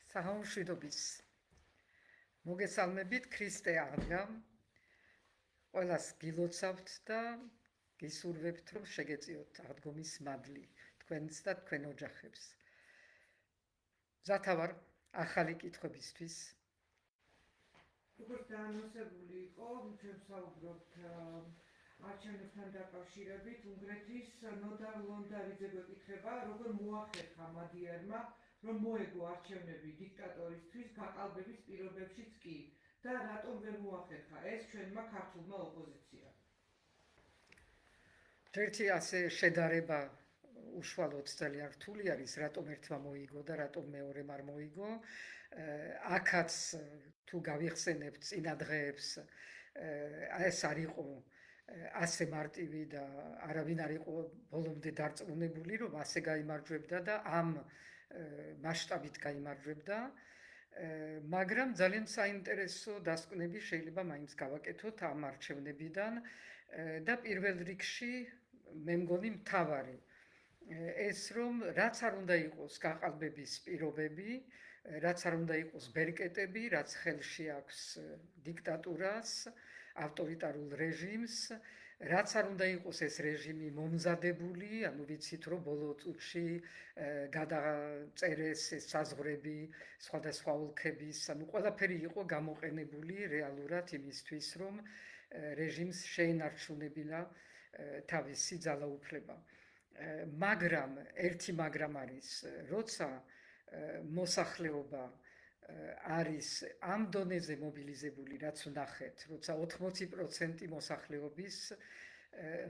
Საჰაუმშვიდობის მოგესალმებით ქრისტე აღდგა ყველას გილოცავთ და გისურვებთ რომ შეგეწიოთ აღდგომის მადლი თქვენს და თქვენ ოჯახებს. მზათა ვარ ახალი კითხვებისთვის. როგორც დაანონსებული იყო, ჩვენ საუბრობთ არჩევნებთან დაკავშირებით. უნგრეთის ნოდარ ლონდარიძე გვეკითხება, როგორ მოახერხა მადიერმა რომ მოეგო არჩევნები დიქტატორისთვის გაყალბების პირობებშიც კი და რატომ ვერ მოახერხა ეს ჩვენმა ქართულმა ოპოზიციამ? ერთი ასე შედარება უშუალოდ ძალიან რთული არის, რატომ ერთმა მოიგო და რატომ მეორემ არ მოიგო. აქაც თუ გავიხსენებთ წინა დღეებს, ეს არ იყო ასე მარტივი და არავინ არ იყო ბოლომდე დარწმუნებული, რომ ასე გაიმარჯვებდა და ამ მასშტაბით გაიმარჯვებდა, მაგრამ ძალიან საინტერესო დასკვნები შეიძლება მაინც გავაკეთოთ ამ არჩევნებიდან და პირველ რიგში მე მგონი მთავარი ეს რომ რაც არ უნდა იყოს გაყალბების პირობები, რაც არ უნდა იყოს ბერკეტები, რაც ხელში აქვს დიქტატურას, ავტორიტარულ რეჟიმს, რაც არ უნდა იყოს ეს რეჟიმი მომზადებული, ანუ ვიცით რომ ბოლო წუთში გადაწერეს ეს საზღვრები სხვადასხვა ოლქების, ანუ ყველაფერი იყო გამოყენებული რეალურად იმისთვის, რომ რეჟიმს შეენარჩუნებინა თავისი ძალაუფლება. მაგრამ ერთი მაგრამ არის, როცა მოსახლეობა არის ამ დონეზე მობილიზებული, რაც ვნახეთ, როცა 80% მოსახლეობის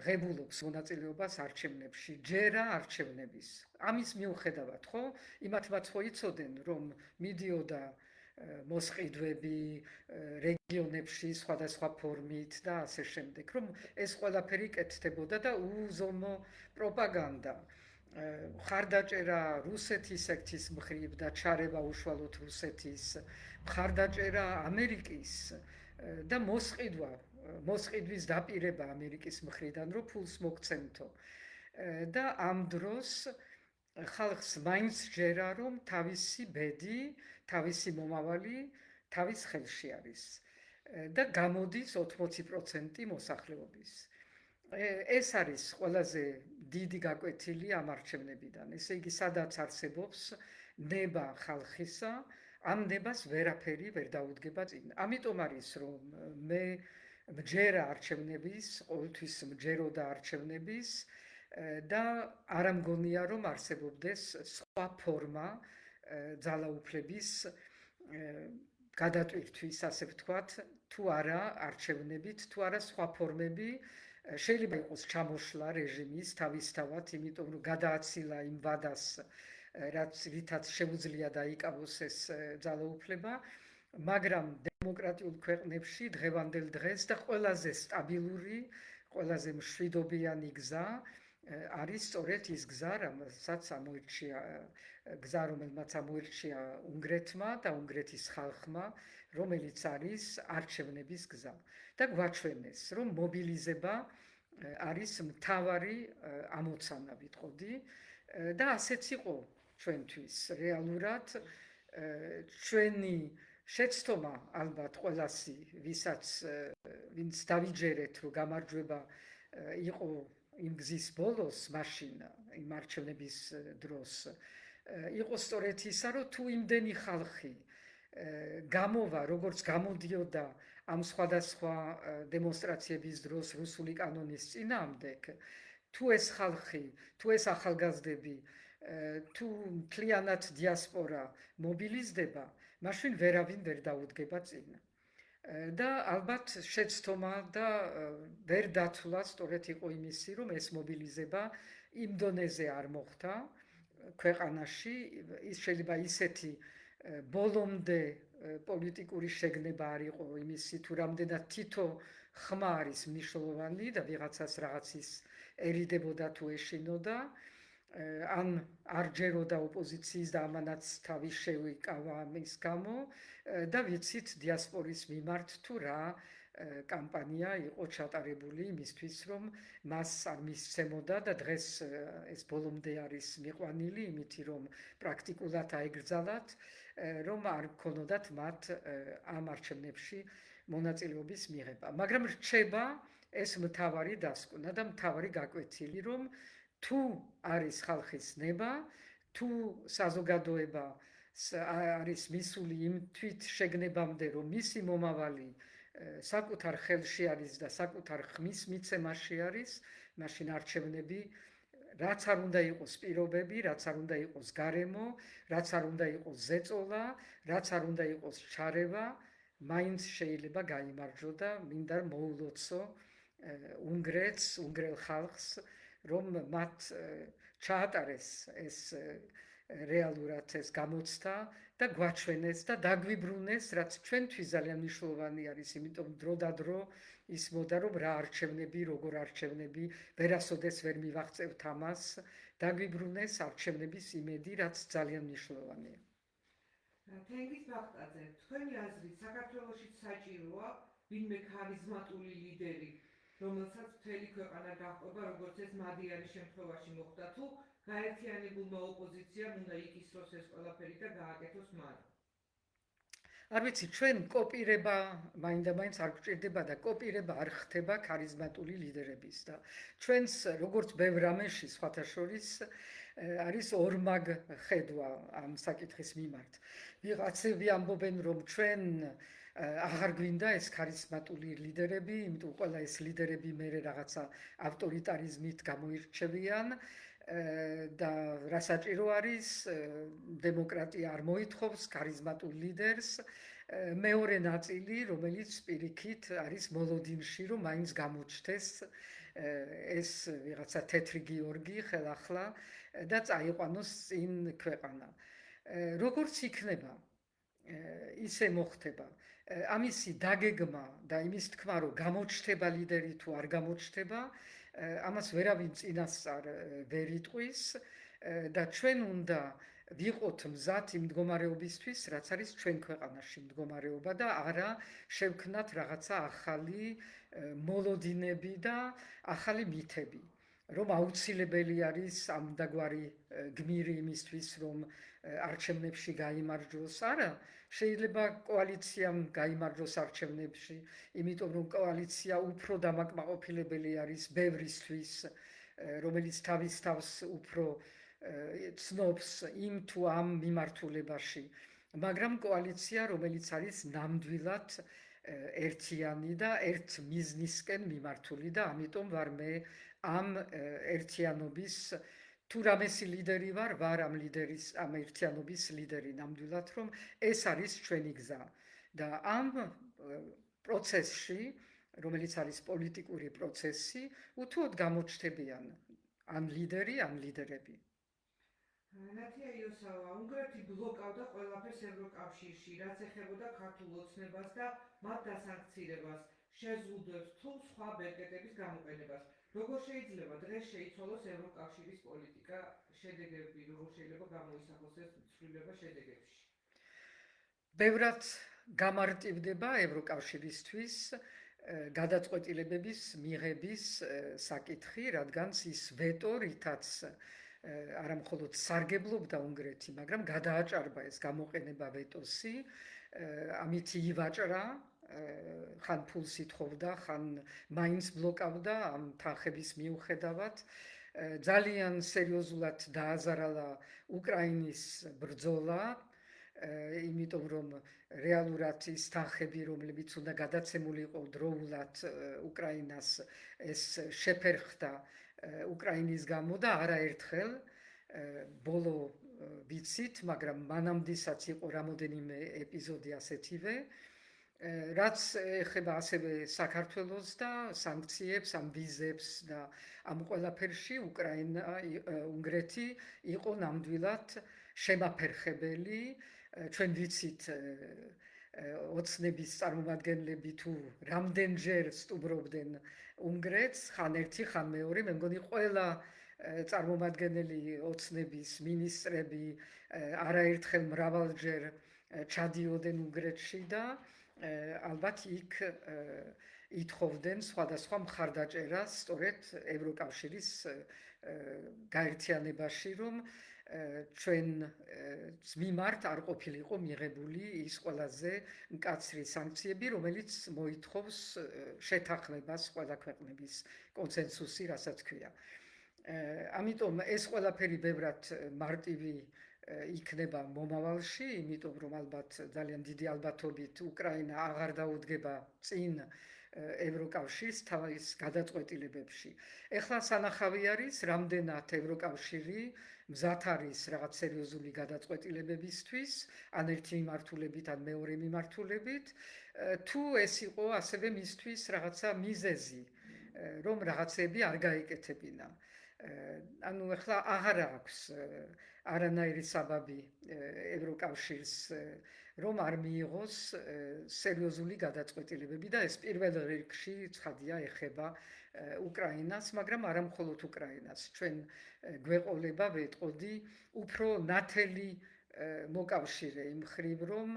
ღებულობს მონაწილეობას არჩევნებში, ჯერა არჩევნების. ამის მიუხედავად, ხო, იმათმაც ხო იცოდნენ, რომ მიდიოდა მოსყიდვები რეგიონებში სხვადასხვა ფორმით და ასე შემდეგ, რომ ეს ყველაფერი კეთდებოდა და უზომო პროპაგანდა, მხარდაჭერა რუსეთის ეკთის მხრივ და ჩარევა უშუალოდ რუსეთის, მხარდაჭერა ამერიკის და მოსყიდვის დაპირება ამერიკის მხრიდან, რომ ფულს მოგცემთო. და ამ დროს ხალხს მაინც ჯერა, რომ თავისი ბედი, თავისი მომავალი თავის ხელში არის და გამოდის 80% მოსახლეობის. ეს არის ყველაზე დიდი გაკვეთილი ამ არჩევნებიდან. ესე იგი, სადაც არსებობს ნება ხალხისა, ამ ნებას ვერაფერი ვერ დაუდგება წინ. ამიტომ არის, რომ მე მჯერა არჩევნების, ყოველთვის მჯეროდა არჩევნების და არ მგონია, რომ არსებობდეს სხვა ფორმა ძალაუფლების გადატვირთვის, ასე ვთქვათ, თუ არა არჩევნებით, თუ არა სხვა ფორმები. შეიძლება იყოს ჩამოშლა რეჟიმის თავისთავად, იმიტომ რომ გადააცილა იმ ვადას, რითაც შეუძლია დაიკავოს ეს ძალაუფლება, მაგრამ დემოკრატიულ ქვეყნებში დღევანდელ დღეს და ყველაზე სტაბილური, ყველაზე მშვიდობიანი გზა არის სწორედ ის გზა, რომელმაც ამოირჩია უნგრეთმა და უნგრეთის ხალხმა, რომელიც არის არჩევნების გზა. და გვაჩვენეს, რომ მობილიზება არის მთავარი ამოცანა, ვიტყოდი, და ასეც იყო ჩვენთვის რეალურად. ჩვენი შეცდომა ალბათ ყველასი, ვინც დავიჯერეთ, რომ გამარჯვება იყო იმ გზის ბოლოს, მაშინ იმ არჩევნების დროს, იყო სწორედ ისა, რომ თუ იმდენი ხალხი გამოვა, როგორც გამოდიოდა ამ სხვადასხვა დემონსტრაციების დროს რუსული კანონის წინააღმდეგ, თუ ეს ხალხი, თუ ეს ახალგაზრდები, თუ მთლიანად დიასპორა მობილიზდება, მაშინ ვერავინ ვერ დაუდგება წინ. და ალბათ შეცდომა და ვერ დათვლა სწორედ იყო იმისი, რომ ეს მობილიზება იმ დონეზე არ მოხდა ქვეყანაში. ის შეიძლება ისეთი ბოლომდე პოლიტიკური შეგნება არ იყო იმისი, თუ რამდენად თითო ხმა არის მნიშვნელოვანი და ვიღაცას რაღაცის ერიდებოდა თუ ეშინოდა, ან არ ჯეროდა ოპოზიციის და ამანაც თავი შევიკავა ამის გამო და ვიცით დიასპორის მიმართ თუ რა კამპანია იყო ჩატარებული იმისთვის, რომ მას არ მისცემოდა და დღეს ეს ბოლომდე არის მიყვანილი, იმითი რომ პრაქტიკულად აეგრძალათ, რომ არ გქონოდათ მათ ამ არჩევნებში მონაწილეობის მიღება. მაგრამ რჩება ეს მთავარი დასკვნა და მთავარი გაკვეთილი, რომ თუ არის ხალხის ნება, თუ საზოგადოება არის მისული იმ თვით შეგნებამდე, რომ მისი მომავალი საკუთარ ხელში არის და საკუთარ ხმის მიცემაში არის, მაშინ არჩევნები რაც არ უნდა იყოს პირობები, რაც არ უნდა იყოს გარემო, რაც არ უნდა იყოს ზეწოლა, რაც არ უნდა იყოს ჩარევა, მაინც შეიძლება გაიმარჯვო და მინდა მოულოცო უნგრეთს, უნგრელ ხალხს, რომ მათ ჩაატარეს ეს რეალურად ეს გამოცდა და გვაჩვენეს და დაგვიბრუნეს, რაც ჩვენთვის ძალიან მნიშვნელოვანი არის, იმიტომ დრო და დრო ისმოდა, რომ რა არჩევნები, როგორ არჩევნები, ვერასოდეს ვერ მივაღწევთ ამას, დაგვიბრუნეს არჩევნების იმედი, რაც ძალიან მნიშვნელოვანია. თენგიზ ბახტაძე, თქვენი აზრით, საქართველოში საჭიროა ვინმე ქარიზმატული ლიდერი, რომელსაც მთელი ქვეყანა გაჰყვება, როგორც ეს მადიანის შემთხვევაში მოხდა, თუ გაერთიანებულმა ოპოზიციამ უნდა იკისროს ეს ყველაფერი და გააკეთოს მან? არ ვიცი, ჩვენ კოპირება მაინდა-მაინც არ გვჭირდება და კოპირება არ ხდება ქარიზმატული ლიდერების და ჩვენს როგორც ბევრ რამეში სხვათა შორის არის ორმაგ ხედვა ამ საკითხის მიმართ. ვიღაცები ამბობენ, რომ ჩვენ აღარ გვინდა ეს ქარიზმატული ლიდერები, იმიტომ ყველა ეს ლიდერები მერე რაღაცა ავტორიტარიზმით გამოირჩევიან და რა საჭირო არის, დემოკრატია არ მოითხოვს ქარიზმატულ ლიდერს. მეორე ნაწილი, რომელიც პირიქით არის მოლოდინში, რომ მაინც გამოჩნდეს ეს ვიღაცა თეთრი გიორგი ხელახლა და წაიყვანოს წინ ქვეყანა. როგორც იქნება, ისე მოხდება. ამისი დაგეგმა და იმის თქმა, რომ გამოჩნდება ლიდერი თუ არ გამოჩნდება, ამას ვერავინ წინასწარ ვერ იტყვის და ჩვენ უნდა ვიყოთ მზად იმ მდგომარეობისთვის, რაც არის ჩვენ ქვეყანაში მდგომარეობა და არა შევქნათ რაღაცა ახალი მოლოდინები და ახალი მითები, რომ აუცილებელი არის ამდაგვარი გმირი იმისთვის, რომ არჩევნებში გაიმარჯვოს. არა, შეიძლება კოალიციამ გაიმარჯვოს არჩევნებში, იმიტომ რომ კოალიცია უფრო დამაკმაყოფილებელი არის ბევრისთვის, რომელიც თავის თავს უფრო ცნობს იმ თუ ამ მიმართულებაში. მაგრამ კოალიცია, რომელიც არის ნამდვილად ერთიანი და ერთ მიზნისკენ მიმართული და ამიტომ ვარ მე ამ ერთიანობის თუ რამესი ლიდერი ვარ ამ ერთიანობის ლიდერი, ნამდვილად რომ ეს არის ჩვენი გზა და ამ პროცესში, რომელიც არის პოლიტიკური პროცესი, უთუოდ გამოჩნდებიან ან ლიდერი, ან ლიდერები. ნათია იოსავა, უნგრეთი ბლოკავდა ყველაფერს ევროკავშირში, რაც ეხებოდა ქართულ ოცნებას და მათ დასანქცირებას, შეზღუდვებს თუ სხვა ბერკეტების გამოყენებას. როგორ შეიძლება დღეს შეიცვალოს ევროკავშირის პოლიტიკა, შედეგები, როგორ შეიძლება გამოისახოს ეს ცვლილება შედეგებში? ბევრად გამარტივდება ევროკავშირისთვის გადაწყვეტილებების მიღების საკითხი, რადგან ის ვეტო, რითაც არა მხოლოდ სარგებლობდა უნგრეთი, მაგრამ გადააჭარბა ეს გამოყენება ვეტოსი, ამით ივაჭრა, ხან ფულს ითხოვდა, ხან მაინც ბლოკავდა ამ თანხების მიუხედავად. ძალიან სერიოზულად დააზარალა უკრაინის ბრძოლა, იმიტომ რომ რეალურად ის თანხები, რომლებიც უნდა გადაცემულიყო დროულად უკრაინას, ეს შეფერხდა უკრაინის გამო და არაერთხელ ბოლო ვიცით, მაგრამ მანამდესაც იყო რამოდენიმე ეპიზოდი ასეთივე, რაც ეხება ასევე საქართველოს და სანქციებს, ამ ვიზებს და ამ ყველაფერში უნგრეთი იყო ნამდვილად შემაფერხებელი. ჩვენ ვიცით ოცნების წარმომადგენლები თუ რამდენჯერ სტუბრობდნენ უნგრეთს, ხან ერთი, ხან მეორე, მე მგონი ყველა წარმომადგენელი ოცნების მინისტრები არაერთხელ მრავალჯერ ჩადიოდნენ უნგრეთში და ალბათ იქ ითხოვდნენ სხვადასხვა მხარდაჭერას სწორედ ევროკავშირის გაერთიანებაში, რომ ჩვენ მიმართ არ ყოფილიყო მიღებული ის ყველაზე მკაცრი სანქციები, რომელიც მოითხოვს შეთანხმებას ყველა ქვეყნების კონსენსუსი, რასაც ქვია. ამიტომ ეს ყველაფერი ბევრად მარტივი იქნება მომავალში, იმიტომ რომ ალბათ ძალიან დიდი ალბათობით უკრაინა აღარ დაუდგება წინ ევროკავშირის თავის გადაწყვეტილებებში. ეხლა სანახავი არის, რამდენად ევროკავშირი მზად არის რაღაც სერიოზული გადაწყვეტილებებისთვის, ან ერთი მიმართულებით, ან მეორე მიმართულებით, თუ ეს იყო ასევე მისთვის რაღაცა მიზეზი, რომ რაღაცები არ გაეკეთებინა. ანუ ეხლა აღარ აქვს არანაირი საბაბი ევროკავშირს, რომ არ მიიღოს სერიოზული გადაწყვეტილებები და ეს პირველ რიგში ცხადია ეხება უკრაინას, მაგრამ არა მხოლოდ უკრაინას. ჩვენ გვეყოლება ვეტყოდი უფრო ნათელი მოკავშირე იმ ხრივ, რომ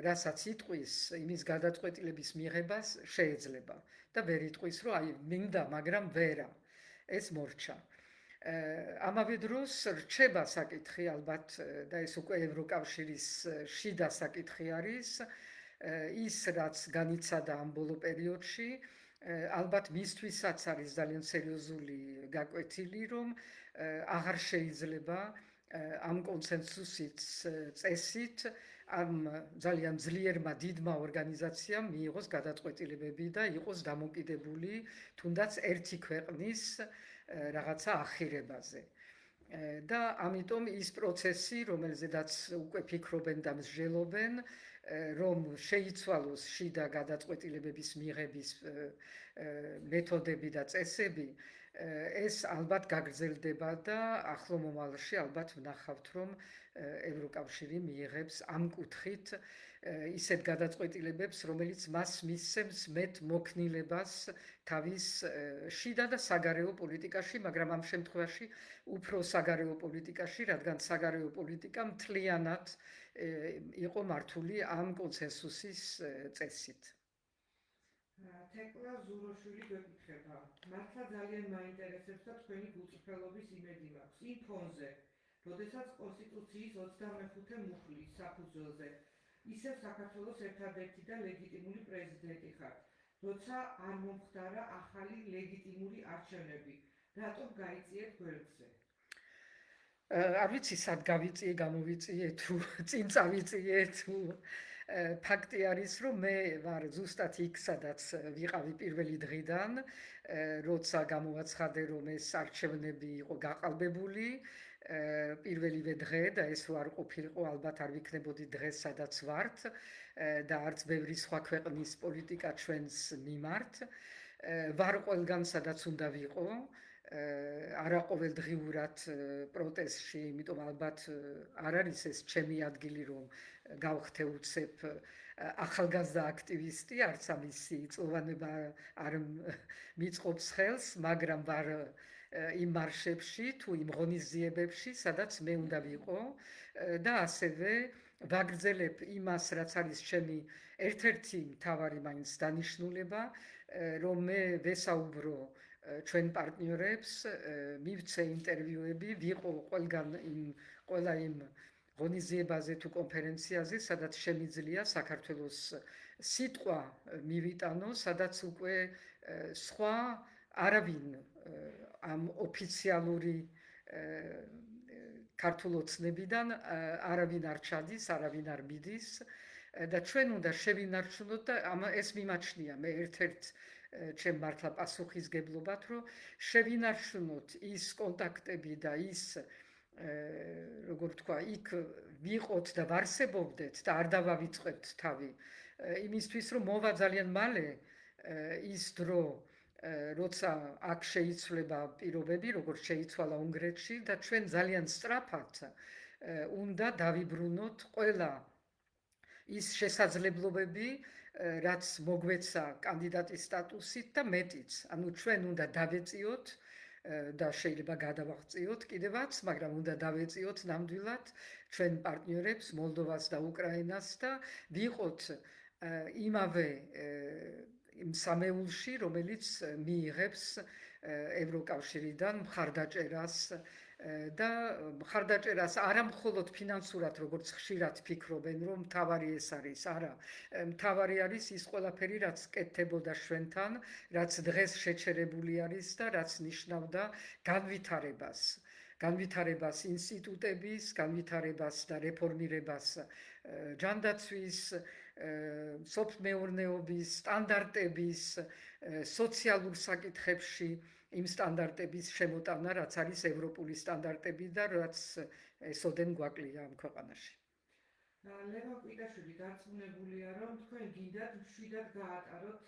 რასაც იტყვის, იმის გადაწყვეტილების მიღებას შეეძლება და ვერ იტყვის, რომ აი მინდა, მაგრამ ვერა. ეს მორჩა. ამავე დროს რჩება საკითხი ალბათ და ეს უკვე ევროკავშირის შიდა საკითხი არის, ის რაც განიცადა ამ ბოლო პერიოდში, ალბათ მისთვისაც არის ძალიან სერიოზული გაკვეთილი, რომ აღარ შეიძლება ამ კონსენსუსით წესით ამ ძალიან ძლიერმა დიდმა ორგანიზაციამ მიიღოს გადაწყვეტილებები და იყოს დამოკიდებული თუნდაც ერთი ქვეყნის რაღაცა ახირებაზე. და ამიტომ ის პროცესი, რომელზედაც უკვე ფიქრობენ და მსჯელობენ, რომ შეიცვალოს შიდა გადაწყვეტილებების მიღების მეთოდები და წესები, ეს ალბათ გაგრძელდება და ახლო მომავალში ალბათ ვნახავთ, რომ ევროკავშირი მიიღებს ამ კუთხით ისეთ გადაწყვეტილებებს, რომელიც მას მისცემს მეტ მოქნილებას თავის შიდა და საგარეო პოლიტიკაში, მაგრამ ამ შემთხვევაში უფრო საგარეო პოლიტიკაში, რადგან საგარეო პოლიტიკა მთლიანად იყო მართული ამ კონსენსუსის წესით. თეკლა ზუროშვილი გვეკითხება, მართლა ძალიან მაინტერესებს და თქვენი გულწრფელობის იმედი მაქვს. იმ ფონზე, როდესაც კონსტიტუციის 25 მუხლის საფუძველზე ისევ საქართველოს ერთადერთი და ლეგიტიმური პრეზიდენტი ხართ, როცა არ მომხდარა ახალი ლეგიტიმური არჩევნები, რატომ გაიწიეთ გვერდზე? არ ვიცი, სად გავიწიე, გამოვიწიე თუ წინ წავიწიე თუ ფაქტი არის, რომ მე ვარ ზუსტად იქ, სადაც ვიყავი პირველი დღიდან, როცა გამოაცხადე, რომ ეს არჩევნები იყო გაყალბებული, პირველივე დღე და ეს არ ყოფილიყო, ალბათ არ ვიქნებოდი დღეს, სადაც ვართ და არც ბევრი სხვა ქვეყნის პოლიტიკა ჩვენს მიმართ. ვარ ყველგან, სადაც უნდა ვიყო, არა ყოველდღიურად პროტესტში, იმიტომ ალბათ არ არის ეს ჩემი ადგილი, რომ გავხდე-უცებ ახალგაზრდა აქტივისტი, არც ამისი წლოვანება არ მიწყობს ხელს, მაგრამ ვარ იმ მარშებში თუ იმ ღონისძიებებში, სადაც მე უნდა ვიყო და ასევე ვაგრძელებ იმას, რაც არის ჩემი ერთ-ერთი მთავარი მაინც დანიშნულება, რომ მე ვესაუბრო ჩვენ პარტნიორებს, მივცე ინტერვიუები, ვიყო ყველა იმ ღონისძიებაზე თუ კონფერენციაზე, სადაც შემიძლია საქართველოს სიტყვა მივიტანო, სადაც უკვე სხვა არავინ ამ ოფიციალური ქართულ ოცნებიდან არავინ არ ჩადის, არავინ არ მიდის და ჩვენ უნდა შევინარჩუნოთ და ეს მიმაჩნია მე ერთ-ერთ ჩემ მართლა პასუხისგებლობად, რომ შევინარჩუნოთ ის კონტაქტები და ის როგორ თქვა, იქ ვიყოთ და ვარსებობდეთ და არ დავავიწყებთ თავი იმისთვის, რომ მოვა ძალიან მალე ის დრო, როცა აქ შეიცვლება პირობები, როგორც შეიცვალა უნგრეთში და ჩვენ ძალიან სწრაფად უნდა დავიბრუნოთ ყველა ის შესაძლებლობები, რაც მოგვეცა კანდიდატის სტატუსით და მეტიც. ანუ ჩვენ უნდა დავეწიოთ და შეიძლება გადავაღწიოთ კიდევაც, მაგრამ უნდა დავეწიოთ ნამდვილად ჩვენ პარტნიორებს, მოლდოვას და უკრაინას და ვიყოთ იმავე იმ სამეულში, რომელიც მიიღებს ევროკავშირიდან მხარდაჭერას და მხარდაჭერას არა მხოლოდ ფინანსურად, როგორც ხშირად ფიქრობენ, რომ მთავარი ეს არის, არა, მთავარი არის ის ყველაფერი, რაც კეთდებოდა ჩვენთან, რაც დღეს შეჩერებული არის და რაც ნიშნავდა განვითარებას ინსტიტუტების, განვითარებას და რეფორმირებას ჯანდაცვის, სოფლმეურნეობის, სტანდარტების, სოციალურ საკითხებში იმ სტანდარტების შემოტანა, რაც არის ევროპული სტანდარტები და რაც ესოდენ გვაკლია ამ ქვეყანაში. ლევან კვიტაშვილი დარწმუნებულია, რომ თქვენ გინდათ მშვიდად გაატაროთ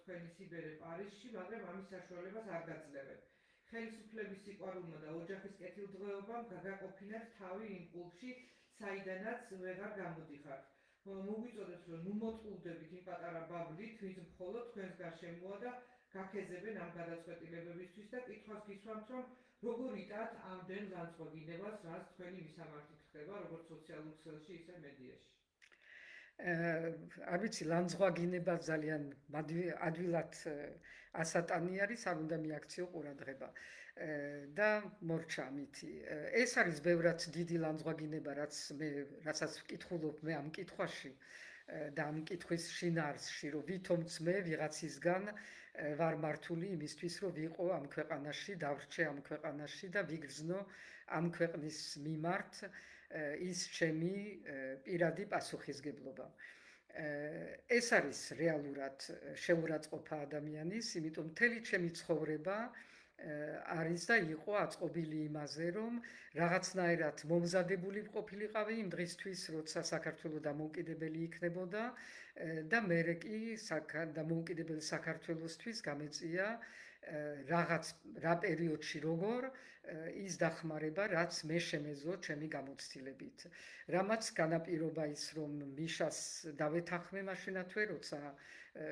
თქვენი სიბერე პარიზში, მაგრამ ამის საშუალებას არ გაძლევთ. ხელისუფლების სიყვარულმა და ოჯახის კეთილდღეობამ გაგაყოფინათ თავი იმ კლუბში, საიდანაც ვეღარ გამოდიხართ. მოგვიწოდეთ, რომ ნუ მოტყულდებით იმ პატარა ბაბლით, ვინც მხოლოდ თქვენს გარშემოა და გაქეზებენ ამ გადაწყვეტილებებისთვის და კითხვას გისვამთ, რომ როგორ იტათ ამდენ განწყობილებას, რაც თქვენი მისამართით ხდება, როგორც სოციალურ ქსელში, ისე მედიაში. არ ვიცი, ლანძღვაგინება ძალიან ადვილად ასატანი არის, არ უნდა მიაქციო ყურადღება და მორჩა ამითი. ეს არის ბევრად დიდი ლანძღვაგინება, რასაც ვკითხულობ მე ამ კითხვაში და ამ კითხვის შინაარსში, რომ ვითომც მე ვიღაცისგან ვარ მართული იმისთვის, რომ ვიყო ამ ქვეყანაში, დავრჩე ამ ქვეყანაში და ვიგრძნო ამ ქვეყნის მიმართ ის ჩემი პირადი პასუხისგებლობა. ეს არის რეალურად შეურაცხყოფა ადამიანის, იმიტომ მთელი ჩემი ცხოვრება არის და იყო აწყობილი იმაზე, რომ რაღაცნაირად მომზადებული ყოფილიყავი იმ დღისთვის, როცა საქართველო დამოუკიდებელი იქნებოდა და მერე კი დამოუკიდებელ საქართველოსთვის გამეწია რა პერიოდში როგორ ის დახმარება, რაც მე შემეძლო ჩემი გამოცდილებით. რამაც განაპირობა ის, რომ მიშას დავეთანხმე მაშინათვე, როცა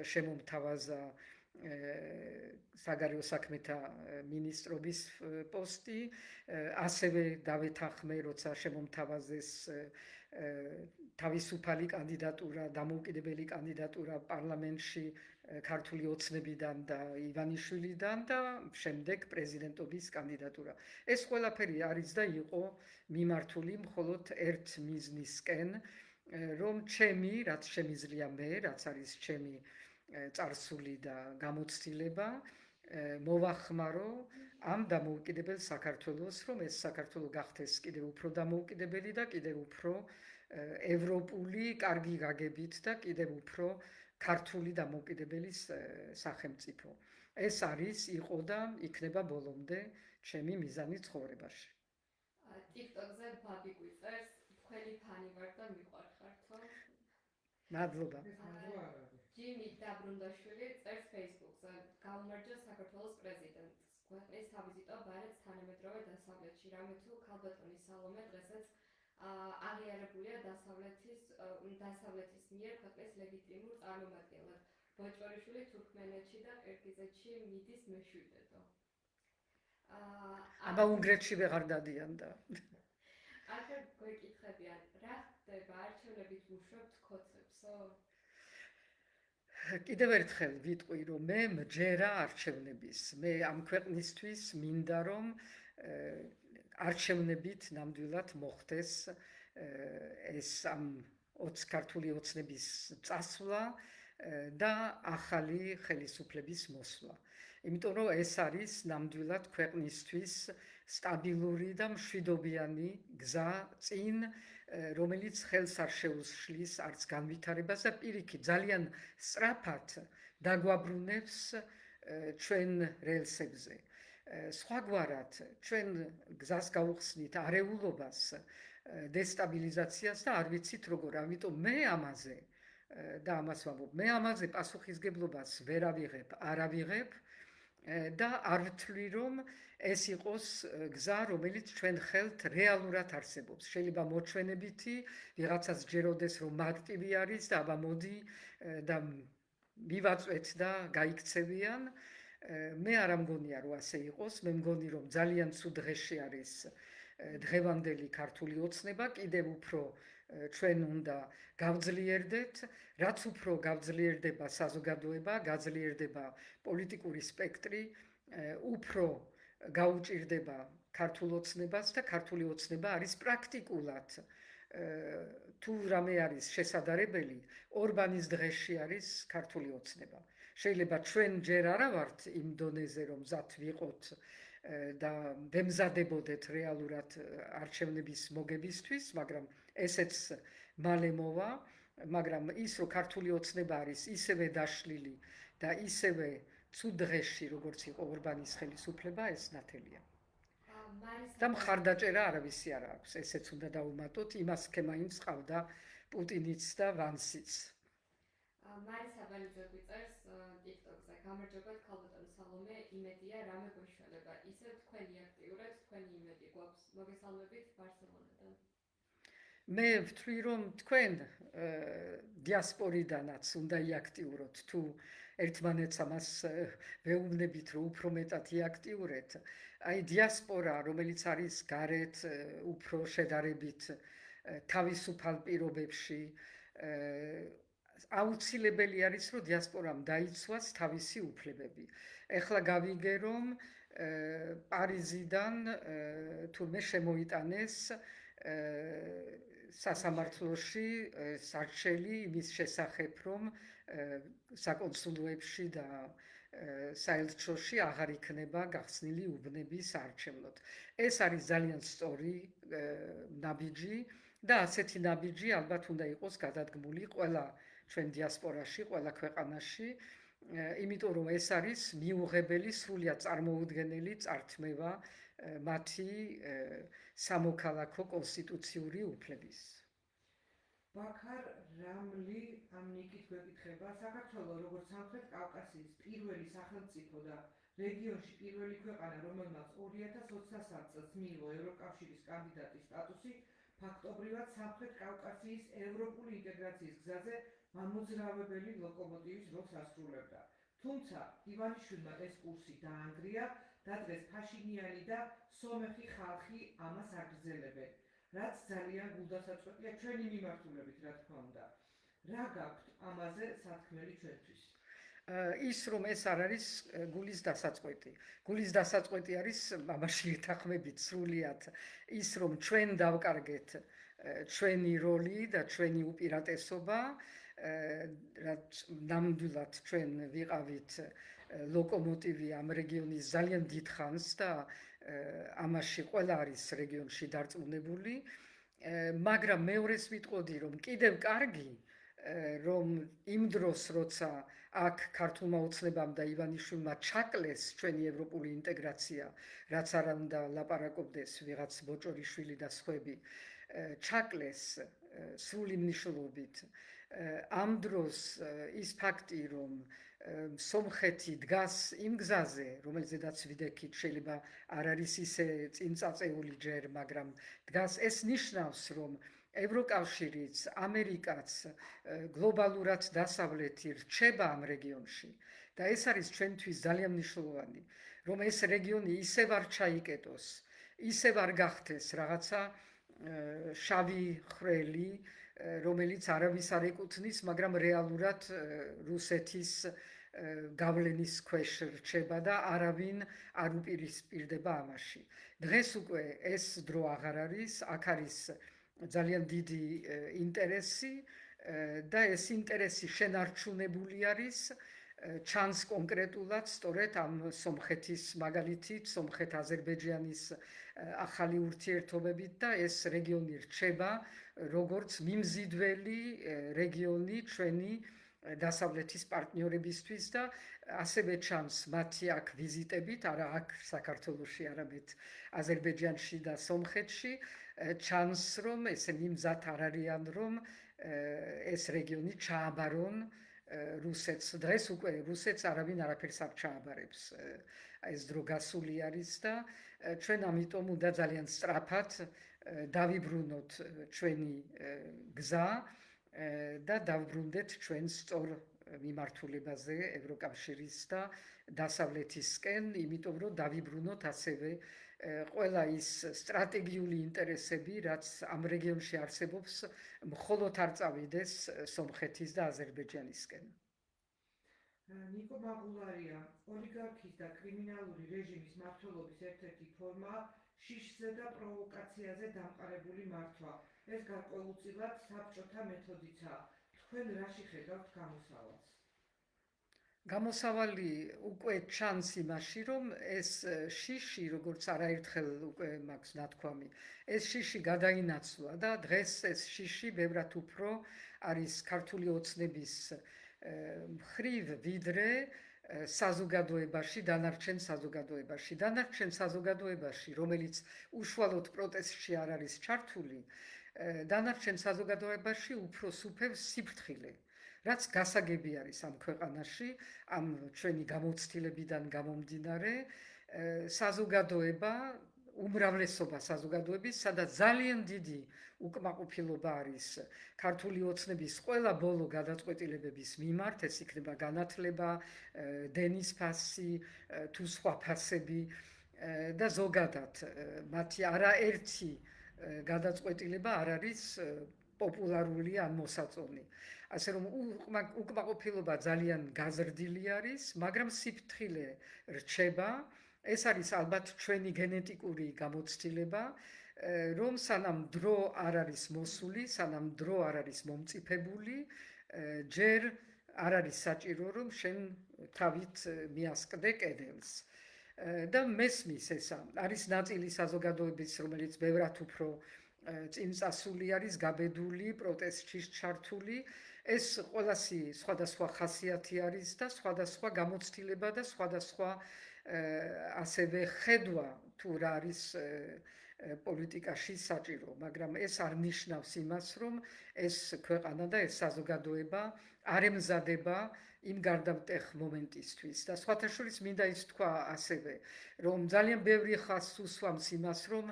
შემომთავაზა საგარეო საქმეთა მინისტრობის პოსტი, ასევე დავეთანხმე, როცა შემომთავაზეს თავისუფალი კანდიდატურა, დამოუკიდებელი კანდიდატურა პარლამენტში ქართული ოცნებიდან და ივანიშვილიდან და შემდეგ პრეზიდენტობის კანდიდატურა. ეს ყველაფერი არის და იყო მიმართული მხოლოდ ერთ მიზნისკენ, რომ ჩემი, რაც შემიძლია მე, რაც არის ჩემი წარსული და გამოცდილება, მოვახმარო ამ დამოუკიდებელ საქართველოს, რომ ეს საქართველო გახდეს კიდევ უფრო დამოუკიდებელი და კიდევ უფრო ევროპული კარგი გაგებით და კიდევ უფრო ქართული დამოუკიდებელი სახელმწიფო. ეს არის, იყო და იქნება ბოლომდე ჩემი მიზანი ცხოვრებაში. TikTok-ზე ბაბი გვიწერს, თქვენი ფანი ვარ და მიყვარხართო. მადლობა. ჯიმი დაბრუნდაშვილი წერს Facebook-ზე, გაუმარჯოს საქართველოს პრეზიდენტს. ქვეყნის სავიზიტო ბარეთს თანამედროვე დასავლეთში, რამე თუ ქალბატონი სალომე დღესაც აღიარებულია დასავლეთის მიერ ქვეყნის ლეგიტიმურ წარმომადგენლად. ბოჭვარიშვილი თურქმენეთში და ყირგიზეთში მიდის მეშვიდედო. აბა უნგრეთში ვეღარ დადიან და ახლა გვეკითხებიან, რა ხდება არჩევნებით უშვებთ ქოცებსო? კიდევ ერთხელ ვიტყვი, რომ მე მჯერა არჩევნების. მე ამ ქვეყნისთვის მინდა, რომ არჩევნებით ნამდვილად მოხდეს ეს ამ ქართული ოცნების წასვლა და ახალი ხელისუფლების მოსვლა. იმიტომ რომ ეს არის ნამდვილად ქვეყნისთვის სტაბილური და მშვიდობიანი გზა წინ, რომელიც ხელს არ შეუსრულს არც განვითარებას და პირიქით ძალიან სწრაფად დაგვაბრუნებს ჩვენ რელსებზე. სხვაგვარად ჩვენ გზას გავუხსნით არეულობას, დესტაბილიზაციას და არ ვიცით როგორ. ამიტომ მე ამაზე და ამას ვამბობ, მე ამაზე პასუხისგებლობას ვერ ავიღებ, არ ავიღებ და არ ვთვლი, რომ ეს იყოს გზა, რომელიც ჩვენ ხელთ რეალურად არსებობს. შეიძლება მოჩვენებითი ვიღაცას ჯეროდეს, რომ მარტივი არის და აბა მოდი და მივაწვეთ და გაიქცევიან. მე არ ამგონია, რომ ასე იყოს. მე მგონი, რომ ძალიან ცუდ დღეში არის დღევანდელი ქართული ოცნება კიდევ უფრო ჩვენ უნდა გავძლიერდეთ, რაც უფრო გავძლიერდება საზოგადოება, გაძლიერდება პოლიტიკური სპექტრი, უფრო გაუჭირდება ქართულ ოცნებას და ქართული ოცნება არის პრაქტიკულად თუ რამე არის შესაძლებელი, ორბანის დღეში არის ქართული ოცნება. შეიძლება ჩვენ ჯერ არა ვართ იმ დონეზე, რომ მზად ვიყოთ და ვემზადებოდეთ რეალურად არჩევნების მოგებისთვის, მაგრამ ესეც მალე მოვა, მაგრამ ის რომ ქართული ოცნება არის ისევე დაშლილი და ისევე ცუდ დღეში, როგორც იყო ორბანის ხელისუფლება, ეს ნათელია. და მხარდაჭერა არავისი არ აქვს, ესეც უნდა დავუმატოთ, იმას სქემაინც ყავდა პუტინიც და ვანსიც. მარის აბალიძე გვიწერს TikTok-ზე, გამარჯობათ ქალბატონო სალომე, იმედია რამე გვეშველება, ისევ თქვენი აქტიურად, თქვენი იმედი გვაქვს. მოგესალმებით ბარსელონიდან. მე ვთვლი რომ თქვენ დიასპორიდანაც უნდა იაქტიუროთ, თუ ერთმანეთს ამას ვეუბნებით, რომ უფრო მეტად იაქტიურეთ. აი დიასპორა, რომელიც არის გარეთ უფრო შედარებით თავისუფალ პირობებში, აუცილებელი არის, რომ დიასპორამ დაიცვას თავისი უფლებები. ეხლა გავიგე, რომ პარიზიდან თურმე შემოიტანეს სასამართლოში სარჩელი იმის შესახებ, რომ საკონსულოებში და საელჩოში აღარ იქნება გახსნილი უბნების არჩევნოდ. ეს არის ძალიან სწორი ნაბიჯი და ასეთი ნაბიჯი ალბათ უნდა იყოს გადადგმული ყველა ჩვენ დიასპორაში, ყველა ქვეყანაში, იმიტომ რომ ეს არის მიუღებელი სრულიად წარმოუდგენელი წართმევა მათი სამოქალაქო კონსტიტუციური უფლების. ბაქარ რამლი ამ ნიკით გვეკითხება, საქართველოს როგორც სამხრეთ კავკასიის პირველი სახელმწიფო და რეგიონში პირველი ქვეყანა, რომელმაც 2023 წელს მიიღო ევროკავშირის კანდიდატის სტატუსი, ფაქტობრივად სამხრეთ კავკასიის ევროპული ინტეგრაციის გზაზე მამოძრავებელი ლოკომოტივის როლს ასრულებდა. თუმცა ივანიშვილმა ეს კურსი დაანგრია და დღეს ფაშინიანი და სომეხი ხალხი ამას აგრძელებენ, რაც ძალიან გულდასაწყვეტია ჩვენი მიმართულებით, რა თქმა უნდა. რა გაქვთ ამაზე სათქმელი ჩვენთვის? ის რომ ეს არ არის გულის დასაწყვეტი. გულის დასაწყვეტი არის ამაში ეთანხმებით სრულიად ის რომ ჩვენ დავკარგეთ ჩვენი როლი და ჩვენი უპირატესობა, რაც ნამდვილად ჩვენ ვიყავით ლოკომოტივი ამ რეგიონის ძალიან დიდ ხანს და ამაში ყველა არის რეგიონში დარწმუნებული, მაგრამ მეორეს ვიტყოდი რომ კიდევ კარგი რომ იმ დროს როცა აქ ქართულმა ოცნებამ და ივანიშვილმა ჩაკლეს ჩვენი ევროპული ინტეგრაცია, რაც არ უნდა ლაპარაკობდეს ვიღაც ბოჭორიშვილი და სხვები, ჩაკლეს სრული მნიშვნელობით. ამ დროს ის ფაქტი რომ სომხეთი დგას იმ გზაზე, რომელზედაც ვიდექით, შეიძლება არ არის ისე წინწაწეული ჯერ, მაგრამ დგას, ეს ნიშნავს რომ ევროკავშირიც, ამერიკაც გლობალურად დასავლეთი რჩება ამ რეგიონში და ეს არის ჩვენთვის ძალიან მნიშვნელოვანი, რომ ეს რეგიონი ისევ არ ჩაიკეტოს, ისევ არ გახდეს რაღაცა შავი ხვრელი, რომელიც არავის არ ეკუთვნის, მაგრამ რეალურად რუსეთის გავლენის ქვეშ რჩება და არავინ არ უპირისპირდება ამაში. დღეს უკვე ეს დრო აღარ არის, აქ არის ძალიან დიდი ინტერესი და ეს ინტერესი შენარჩუნებული არის, ჩანს კონკრეტულად სწორედ ამ სომხეთის მაგალითით, სომხეთ-აზერბაიჯანის ახალი ურთიერთობებით და ეს რეგიონი რჩება როგორც მიმზიდველი რეგიონი ჩვენი დასავლეთის პარტნიორებისთვის და ასევე ჩანს მათი აქ ვიზიტებით, არა აქ საქართველოში, არამედ აზერბაიჯანში და სომხეთში, ჩანს რომ ესენი მზად არ არიან რომ ეს რეგიონი ჩააბარონ რუსეთს. დღეს უკვე რუსეთს არავინ არაფერს არ ჩააბარებს. ეს დრო გასული არის და ჩვენ ამიტომ უნდა ძალიან სწრაფად დავიბრუნოთ ჩვენი გზა და დავბრუნდეთ ჩვენ სწორ მიმართულებაზე ევროკავშირის და დასავლეთისკენ, იმიტომ რომ დავიბრუნოთ ასევე ყველა ის სტრატეგიული ინტერესები, რაც ამ რეგიონში არსებობს, მხოლოდ არ წავიდეს სომხეთის და აზერბაიჯანისკენ. ნიკო მაღულარია, ოლიგარქის და კრიმინალური რეჟიმის მმართველობის ერთ-ერთი ფორმაა შიშზე და პროვოკაციაზე დამყარებული მართვა. ეს გარკვეულწილად საბჭოთა მეთოდიცაა. თქვენ რაში ხედავთ გამოსავალს? გამოსავალი უკვე ჩანს იმაში, რომ ეს შიში, როგორც არაერთხელ უკვე მაქვს ნათქვამი, ეს შიში გადაინაცვლა და დღეს ეს შიში ბევრად უფრო არის ქართული ოცნების მხრივ, ვიდრე საზოგადოებაში, დანარჩენ საზოგადოებაში. დანარჩენ საზოგადოებაში, რომელიც უშუალოდ პროტესტში არ არის ჩართული, დანარჩენ საზოგადოებაში უფრო სუფევს სიფრთხილე. რაც გასაგები არის ამ ქვეყანაში, ამ ჩვენი გამოცდილებიდან გამომდინარე, საზოგადოება, უმრავლესობა საზოგადოების, სადაც ძალიან დიდი უკმაყოფილება არის ქართული ოცნების ყველა ბოლო გადაწყვეტილებების მიმართ, ეს იქნება განათლება, დენის ფასი, თუ სხვა ფასები და ზოგადად მათი არაერთი გადაწყვეტილება არ არის პოპულარული ან მოსაწონი. ასე რომ უკმაყოფილება ძალიან გაზრდილი არის, მაგრამ სიფრთხილე რჩება. ეს არის ალბათ ჩვენი გენეტიკური გამოცდილება, რომ სანამ დრო არ არის მოსული, სანამ დრო არ არის მომწიფებული, ჯერ არ არის საჭირო, რომ შენ თავით მიასკდე კედელს. და მესმის ესა არის ნაწილი საზოგადოების, რომელიც ბევრად უფრო წინწასული არის, გაბედული, პროტესტში ჩართული. ეს ყველასი სხვადასხვა ხასიათი არის და სხვადასხვა გამოცდილება და სხვადასხვა ასევე ხედვა თუ რა არის პოლიტიკაში საჭირო, მაგრამ ეს არ ნიშნავს იმას, რომ ეს ქვეყანა და ეს საზოგადოება არ ემზადება იმ გარდამტეხ მომენტისთვის. და სხვათა შორის მინდა ის თქვა ასევე, რომ ძალიან ბევრი ხაზს უსვამს იმას, რომ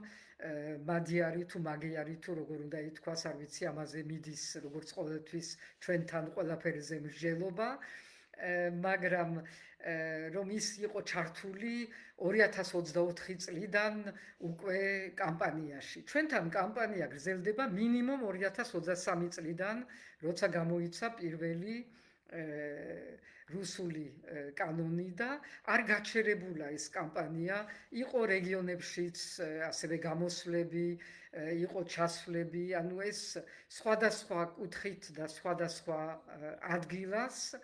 მადიარი თუ მაგიარი თუ როგორ უნდა ითქვას, არ ვიცი, ამაზე მიდის როგორც ყოველთვის ჩვენთან ყველაფერზე მსჯელობა, მაგრამ რომ ის იყო ჩართული 2024 წლიდან უკვე კამპანიაში. ჩვენთან კამპანია გრძელდება მინიმუმ 2023 წლიდან, როცა გამოიცა პირველი რუსული კანონი და არ გაჩერებულა ეს კამპანია, იყო რეგიონებშიც ასევე გამოსვლები, იყო ჩასვლები, ანუ ეს სხვადასხვა კუთხით და სხვადასხვა ადგილას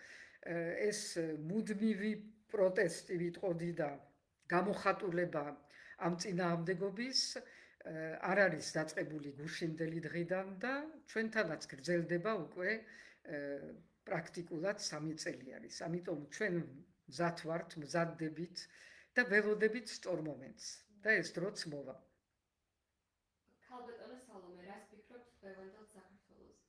ეს მუდმივი პროტესტი ვიტყოდი და გამოხატულება ამ წინააღმდეგობის არ არის დაწყებული გუშინდელი დღიდან და ჩვენთანაც გრძელდება უკვე პრაქტიკულად 3 წელი არის. ამიტომ ჩვენ მზად ვართ, მზადდებით და ველოდებით სწორ მომენტს და ეს დროც მოვა. ქალბატონო სალომე, რას ფიქრობთ დღევანდელ საქართველოს?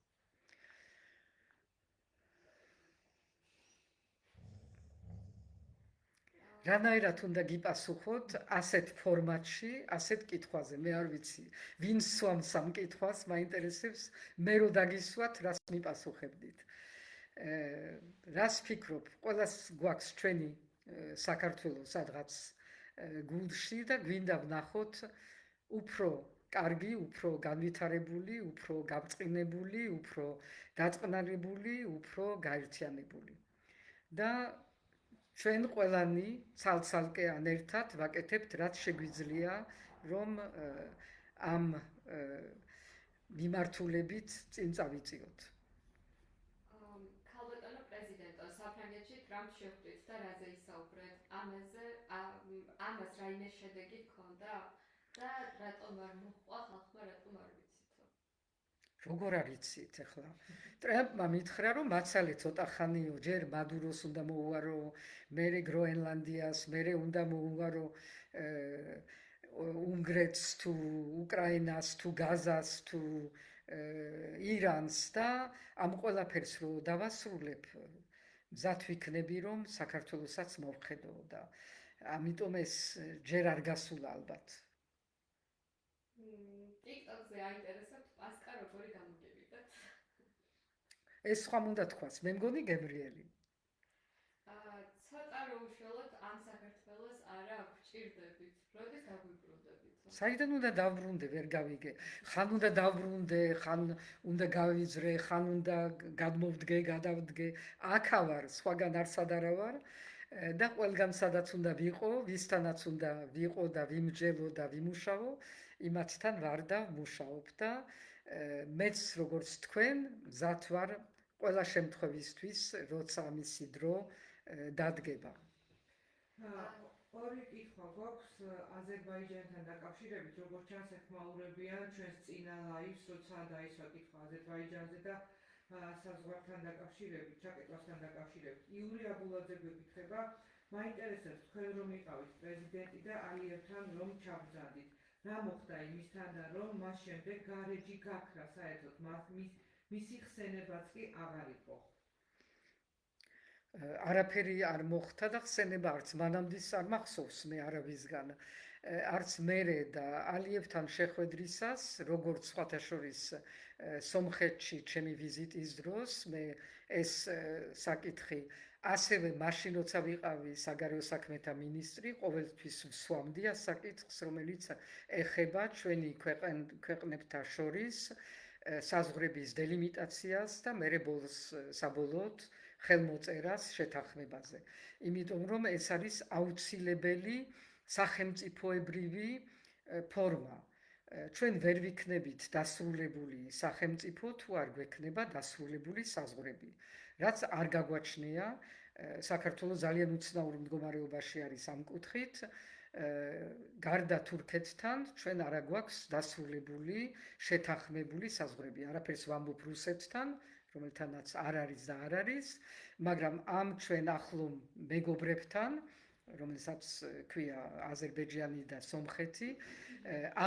რანაირად უნდა გიპასუხოთ ასეთ ფორმატში, ასეთ კითხვაზე, მე არ ვიცი, ვინ სვამს ამ კითხვას, მაინტერესებს, მე რო დაგისვათ, რას მიპასუხებდით. რას ფიქრობ, ყველას გვაქვს ჩვენი საქართველოს სადღაც გულში და გვინდა ვნახოთ უფრო კარგი, უფრო განვითარებული, უფრო გაბრწყინებული, უფრო დაწყნარებული, უფრო გაერთიანებული. და ჩვენ ყველანი ცალ-ცალკე ან ერთად ვაკეთებთ, რაც შეგვიძლია, რომ ამ მიმართულებით წინ წავიწიოთ. ქალბატონო პრეზიდენტო, საფრანგეთში ტრამპს შეხვდით და რაზე ისაუბრეთ? ამას რაიმე შედეგი ჰქონდა და რატომ არ მოჰყვა ხალხმა, რატომ არ ვიცითო? როგორ არ იცით ახლა? ტრამპმა მითხრა, რომ მაცალე ცოტა ხანიო, ჯერ მადუროს უნდა მოუარო, მერე გროენლანდიას, მერე უნდა მოუარო უნგრეთს თუ უკრაინას თუ გაზას თუ ირანს და ამ ყველაფერს რო დავასრულებ, მზად ვიქნები, რომ საქართველოსაც მოვხედო და ამიტომ ეს ჯერ არ გასულა ალბათ. TikTok-ზე აინტერესებთ პასკა როგორი გამოგებიდათ? ეს სხვამ უნდა თქვას, მე მგონი გებრიელი. ცოტა რომ უშველოთ ამ საქართველოს არა გვჭირდებით. როდის დაგვიბრუნდა? საიდან უნდა დავბრუნდე, ვერ გავიგე. ხან უნდა დავბრუნდე, ხან უნდა გავიძრე, ხან უნდა გადმოვდგე, გადავდგე. აქა ვარ, სხვაგან არსად არა ვარ. და ყველგან სადაც უნდა ვიყო, ვისთანაც უნდა ვიყო და ვიმჯელო და ვიმუშაო, იმათთან ვარ და ვმუშაობ და მეც როგორც თქვენ, მზად ვარ ყველა შემთხვევისთვის, როცა ამისი დრო დადგება. ორი კითხვა გვაქვს აზერბაიჯანთან დაკავშირებით, როგორც ჩანს ეხმაურებიან ჩვენს წინა ლაივს, როცა დაისვა კითხვა აზერბაიჯანზე და საზღვართან დაკავშირებით, ჩაკეტვასთან დაკავშირებით. იური აბულაძე გვეკითხება, მაინტერესებს თქვენ რომ იყავით პრეზიდენტი და ალიევთან რომ ჩაბრძანდით. რა მოხდა იმისთანავე, რომ მას შემდეგ გარეჯი გაქრა საერთოდ მისი ხსენებაც კი აღარ იყო. არაფერი არ მოხდა და ხსენება არც მანამდეც არ მახსოვს მე არავისგან. არც მერე და ალიევთან შეხვედრისას, როგორც სხვათა შორის სომხეთში ჩემი ვიზიტის დროს, მე ეს საკითხი ასევე მაშინ როცა ვიყავი საგარეო საქმეთა მინისტრი, ყოველთვის ვსვამდი ამ საკითხს, რომელიც ეხება ჩვენი ქვეყნებთან შორის საზღვრების დელიმიტაციას და მერე საბოლოოდ ხელმოწერას შეთანხმებაზე. იმიტომ რომ ეს არის აუცილებელი სახელმწიფოებრივი ფორმა. ჩვენ ვერ ვიქნებით დასრულებული სახელმწიფო თუ არ გვექნება დასრულებული საზღვრები. რაც არ გაგვაჩნია, საქართველოს ძალიან უცნაურ მდგომარეობაში არის ამ კუთხით. გარდა თურქეთთან ჩვენ არ გვაქვს დასრულებული შეთანხმებული საზღვრები. არაფერს ვამბობ რუსეთთან, რომელთანაც არ არის და არ არის, მაგრამ ამ ჩვენ ახლო მეგობრებთან, რომელსაც ქვია აზერბაიჯანი და სომხეთი,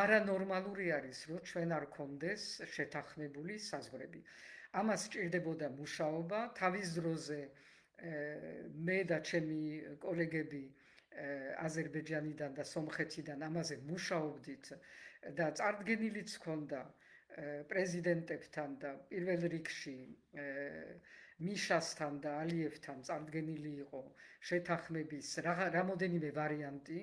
არანორმალური არის, რომ ჩვენ არ გქონდეს შეთანხმებული საზღვრები. ამას სჭირდებოდა მუშაობა, თავის დროზე მე და ჩემი კოლეგები აზერბაიჯანიდან და სომხეთიდან ამაზე მუშაობდით და წარდგენილიც ჰქონდა პრეზიდენტებთან და პირველ რიგში მიშასთან და ალიევთან წარდგენილი იყო შეთანხმების რამოდენიმე ვარიანტი,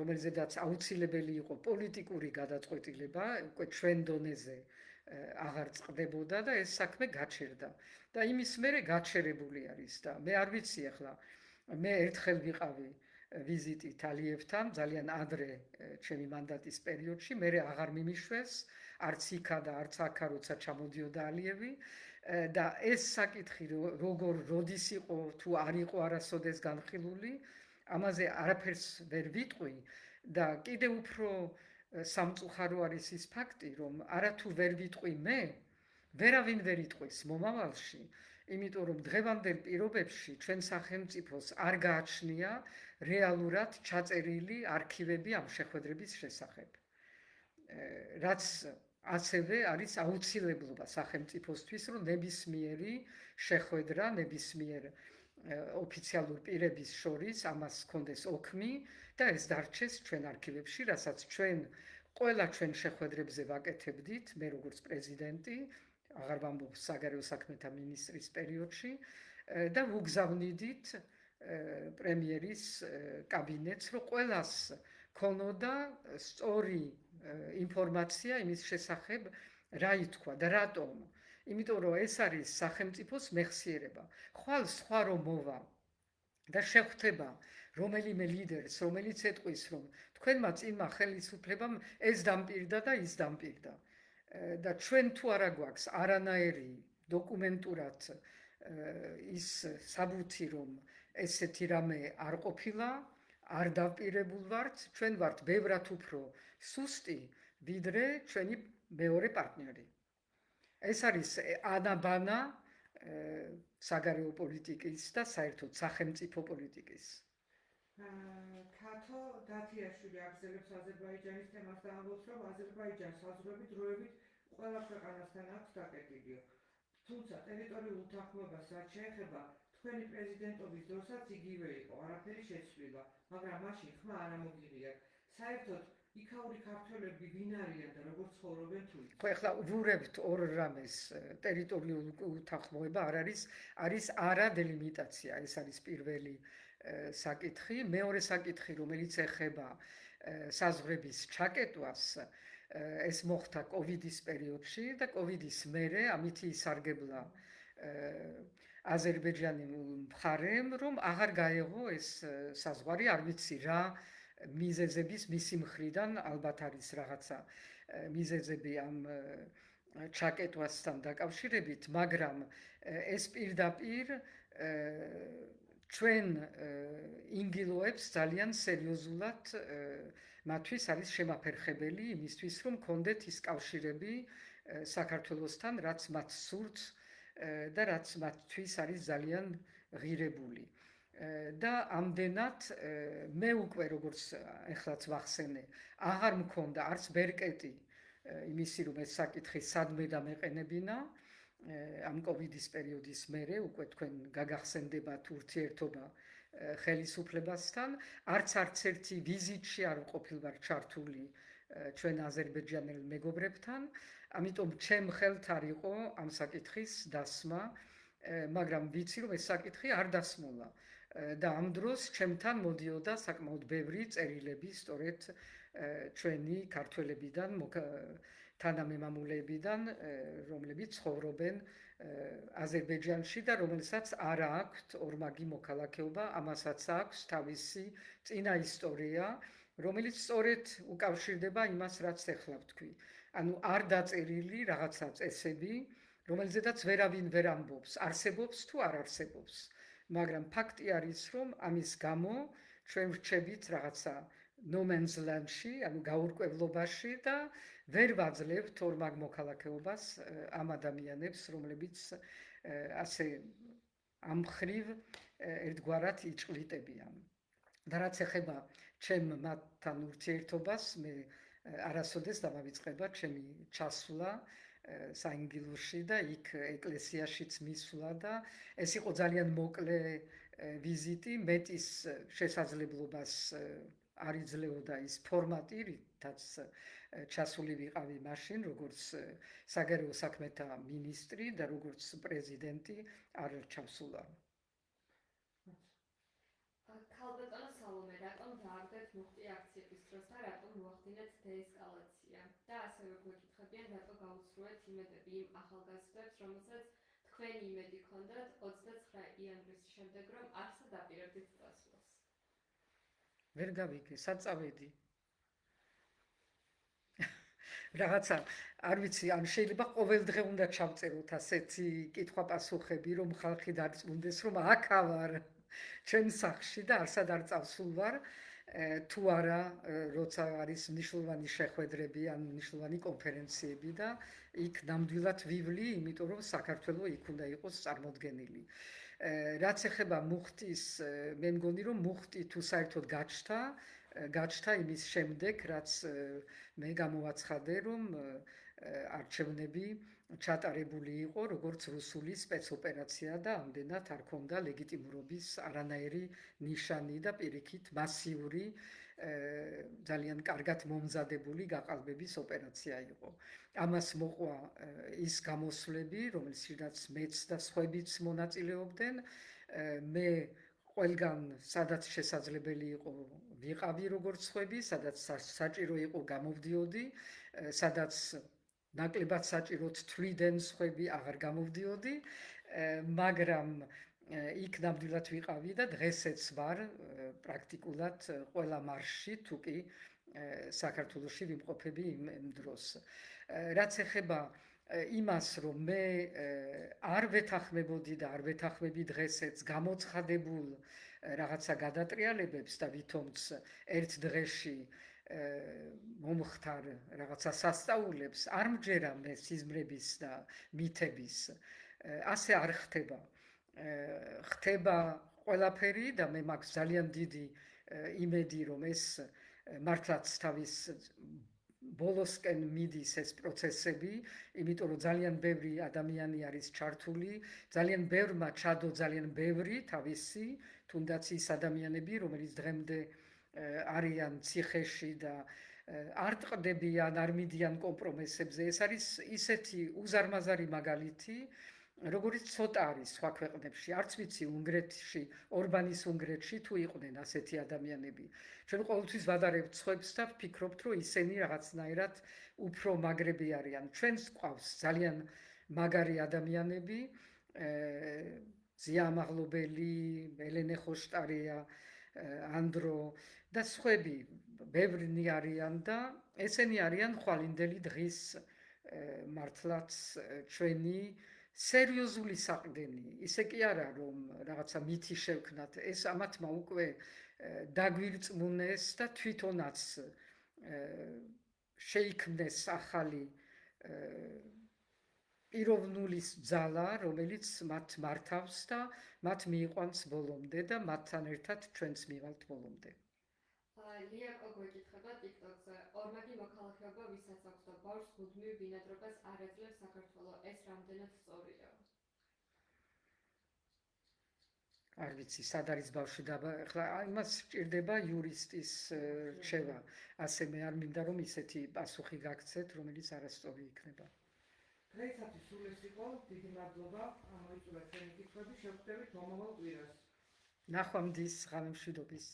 რომელზედაც აუცილებელი იყო პოლიტიკური გადაწყვეტილება, უკვე ჩვენ დონეზე აღარ წყდებოდა და ეს საქმე გაჩერდა. და იმის მერე გაჩერებული არის და მე არ ვიცი ახლა, მე ერთხელ ვიყავი ვიზიტით ალიევთან, ძალიან ადრე ჩემი მანდატის პერიოდში, მერე აღარ მიმიშვეს, არც იქა და არც აქა, როცა ჩამოდიოდა ალიევი და ეს საკითხი როგორ როდის იყო თუ არ იყო არასოდეს განხილული, ამაზე არაფერს ვერ ვიტყვი და კიდევ უფრო სამწუხარო არის ის ფაქტი, რომ არათუ ვერ ვიტყვი მე, ვერავინ ვერ იტყვის მომავალში, იმიტომ რომ დღევანდელ პირობებში ჩვენ სახელმწიფოს არ გააჩნია რეალურად ჩაწერილი არქივები ამ შეხვედრების შესახებ. რაც ასევე არის აუცილებლობა სახელმწიფოსთვის, რომ ნებისმიერი შეხვედრა, ნებისმიერ ოფიციალურ პირების შორის ამას ჰქონდეს ოქმი და ეს დარჩეს ჩვენ არქივებში, რასაც ჩვენ ყველა ჩვენ შეხვედრებზე ვაკეთებდით, მე როგორც პრეზიდენტი, აღარ ვამბობ საგარეო საქმეთა მინისტრის პერიოდში და ვუგზავნიდით პრემიერის კაბინეტს, რომ ყველას ქონოდა სწორი ინფორმაცია იმის შესახებ, რა ითქვა და რატომ. იმიტომ რომ ეს არის სახელმწიფოს მეხსიერება. ხვალ სხვა რომ მოვა და შეხვდება რომელიმე ლიდერს, რომელიც ეტყვის, რომ თქვენმა წინმა ხელისუფლებამ ეს დამპირდა და ის დამპირდა. და ჩვენ თუ არა გვაქვს არანაირი დოკუმენტურად ის საბუთი, რომ ესეთი რამე არ ყოფილა, არ დავპირებულ ვართ, ჩვენ ვართ ბევრად უფრო სუსტი, ვიდრე ჩვენი მეორე პარტნიორი. ეს არის ანაბანა საგარეო პოლიტიკის და საერთოდ სახელმწიფო პოლიტიკის. ქათო დათიაშვილი აგზელებს აზერბაიჯანის თემას და ამბობს, რომ აზერბაიჯანს საზღვრები დროებით ყველა ქვეყანასთან აქვს დაკეტილი. თუმცა ტერიტორიულ უთანხმოებას რაც შეეხება, თქვენი პრეზიდენტობის დროსაც იგივე იყო, არაფერი შეცვლილა, მაგრამ მაშინ ხმა არ ამოგიღია. საერთოდ იქაური ქართველები ვინ არიან და როგორ ცხოვრობენ თუ იქ? ხო, ახლა ვურებთ ორ რამეს, ტერიტორიული უთანხმოება არ არის არადელიმიტაცია, ეს არის პირველი საკითხი. მეორე საკითხი, რომელიც ეხება საზღვრების ჩაკეტვას ეს მოხდა კოვიდის პერიოდში და კოვიდის მერე ამითი ისარგებლა აზერბაიჯანულ მხარემ, რომ აღარ გაეღო ეს საზღვარი, არ ვიცი რა მიზეზების მისი მხრიდან, ალბათ არის რაღაცა მიზეზები ამ ჩაკეტვასთან დაკავშირებით, მაგრამ ეს პირდაპირ ჩვენ ინგილოებს ძალიან სერიოზულად მათთვის არის შემაფერხებელი იმისთვის, რომ კონდეთ ის კავშირები საქართველოსთან, რაც მათ სურთ და რაც მათთვის არის ძალიან ღირებული. და ამდენად მე უკვე როგორც ეხლაც ვახსენე, აღარ მქონდა არც ბერკეტი იმისი, რომ ეს საკითხი სადმე დამეყენებინა ამ კოვიდის პერიოდის მერე, უკვე თქვენ გაგახსენდებათ ურთიერთობა ხელისუფლებასთან, არც ერთი ვიზიტში არ ყოფილვარ ჩართული ჩვენ აზერბაიჯანელ მეგობრებთან, ამიტომ ჩემ ხელთ არ იყო ამ საკითხის დასმა, მაგრამ ვიცი, რომ ეს საკითხი არ დასმულა და ამ დროს ჩემთან მოდიოდა საკმაოდ ბევრი წერილები სწორედ ჩვენი ქართველებიდან, თანამემამულეებიდან, რომლებიც ცხოვრობენ აზერბაიჯანში და რომელსაც არ აქვთ ორმაგი მოქალაქეობა, ამასაც აქვს თავისი წინა ისტორია, რომელიც სწორედ უკავშირდება იმას, რაც ეხლა ვთქვი. ანუ არ დაწერილი რაღაცა წესები, რომელზედაც ვერავინ ვერ ამბობს, არსებობს თუ არ არსებობს. მაგრამ ფაქტი არის, რომ ამის გამო ჩვენ ვრჩებით რაღაცა no man's land-ში, ანუ გაურკვევლობაში და ვერ ვაძლევთ ორმაგ მოქალაქეობას ამ ადამიანებს, რომლებიც ასე ამ მხრივ ერთგვარად იჭყლიტებიან. და რაც ეხება ჩემ მათთან ურთიერთობას, მე არასოდეს დამავიწყება ჩემი ჩასვლა საინგილოში და იქ ეკლესიაშიც მისვლა და ეს იყო ძალიან მოკლე ვიზიტი, მეტის შესაძლებლობას არ იძლეოდა ის ფორმატი, რითაც ჩასული ვიყავი მაშინ, როგორც საგარეო საქმეთა მინისტრი და როგორც პრეზიდენტი არ ჩავსულა. ქალბატონო სალომე, რატომ დააგდეთ მუხტი აქციების დროს და რატომ მოახდინეთ დეესკალაცია? და ასევე გვეკითხებიან, რატო გაუცრუეთ იმედები იმ ახალგაზრდებს, რომელსაც თქვენი იმედი ჰქონდათ 29 იანვრის შემდეგ, რომ არსად აპირებდით წასვლას? ვერ გავიგე, საწავედი. რაღაცა, არ ვიცი, ან შეიძლება ყოველდღე უნდა ჩავწეროთ ასეთი კითხვა-პასუხები, რომ ხალხი დარწმუნდეს, რომ აქა ვარ ჩვენ სახლში და არსად არ წავსულ ვარ, თუ არა, როცა არის მნიშვნელოვანი შეხვედრები ან მნიშვნელოვანი კონფერენციები და იქ ნამდვილად ვივლი, იმიტომ რომ საქართველო იქ უნდა იყოს წარმოდგენილი. რაც ეხება მუხტის, მე მგონი, რომ მუხტი თუ საერთოდ გაჩნდა იმის შემდეგ, რაც მე გამოვაცხადე, რომ არჩევნები ჩატარებული იყო როგორც რუსული სპეცოპერაცია და ამდენად არ ქონდა ლეგიტიმურობის არანაირი ნიშანი და პირიქით მასიური ძალიან კარგად მომზადებული გაყალბების ოპერაცია იყო. ამას მოყვა ის გამოსვლები, რომელშიც მეც და სხვაებიც მონაწილეობდნენ. მე ყველგან სადაც შესაძლებელი იყო ვიყავი როგორც სხვები, სადაც საჭირო იყო გამოვდიოდი, სადაც ნაკლებად საჭიროდ თვლიდნენ სხვები, აღარ გამოვდიოდი, მაგრამ იქ ნამდვილად ვიყავი და დღესაც ვარ პრაქტიკულად ყველა მარშში, თუ კი საქართველოში ვიმყოფები იმ დროს. რაც ეხება იმას, რომ მე არ ვეთანხმებოდი და არ ვეთანხმები დღესაც გამოცხადებულ რაღაცა გადატრიალებებს და ვითომც ერთ დღეში მომხდარ რაღაცა სასწაულებს არ მჯერა მე სიზმრების და მითების, ასე არ ხდება. ხდება ყველაფერი და მე მაქვს ძალიან დიდი იმედი, რომ ეს მართლაც თავის ბოლოსკენ მიდის ეს პროცესები, იმიტომ რომ ძალიან ბევრი ადამიანი არის ჩართული, ძალიან ბევრმა ჩადო ძალიან ბევრი თავისი, თუნდაც ის ადამიანები, რომელიც დღემდე არიან ციხეში და არ ტყდებიან, არ მიდიან კომპრომისებზე. ეს არის ისეთი უზარმაზარი მაგალითი, როგორც ცოტა არის სხვა ქვეყნებში, არც ვიცი უნგრეთში, ორბანის უნგრეთში თუ იყვნენ ასეთი ადამიანები. ჩვენ ყოველთვის ვადარებთ სხვებს და ვფიქრობთ, რომ ისინი რაღაცნაირად უფრო მაგრები არიან. ჩვენს ყავს ძალიან მაგარი ადამიანები, ზია ამაღლობელი, ელენე ხოშტარია, ანდრო და სხვები, ბევრნი არიან და ესენი არიან ხვალინდელი დღის მართლაც ჩვენი სერიოზული საყრდენი. ისე კი არა, რომ რაღაცა მითი შევქნათ, ეს ამათმა უკვე დაგვირწმუნეს და თვითონაც შეიქმნეს ახალი პიროვნულის ძალა, რომელიც მათ მართავს და მათ მიიყვანს ბოლომდე და მათთან ერთად ჩვენც მივალთ ბოლომდე. ლია გეკითხება TikTok-ზე. ორმაგი მოქალაქეობა ვისაც აქვს და ბავშვს მუდმივ ბინადრობას არ ეძლევს საქართველოს, ეს რამდენად სწორია? არ ვიცი, სად არის ბავშვი და ახლა იმას სჭირდება იურისტის რჩევა. ასე მე არ მინდა რომ ისეთი პასუხი გაგცეთ, რომელიც არასწორი იქნება. დღეისათვის სულ ეს იყო. დიდი მადლობა. ამოიწურა ჩვენი კითხვები. შევხვდებით მომავალ კვირას. ნახვამდის, ღამემშვიდობის.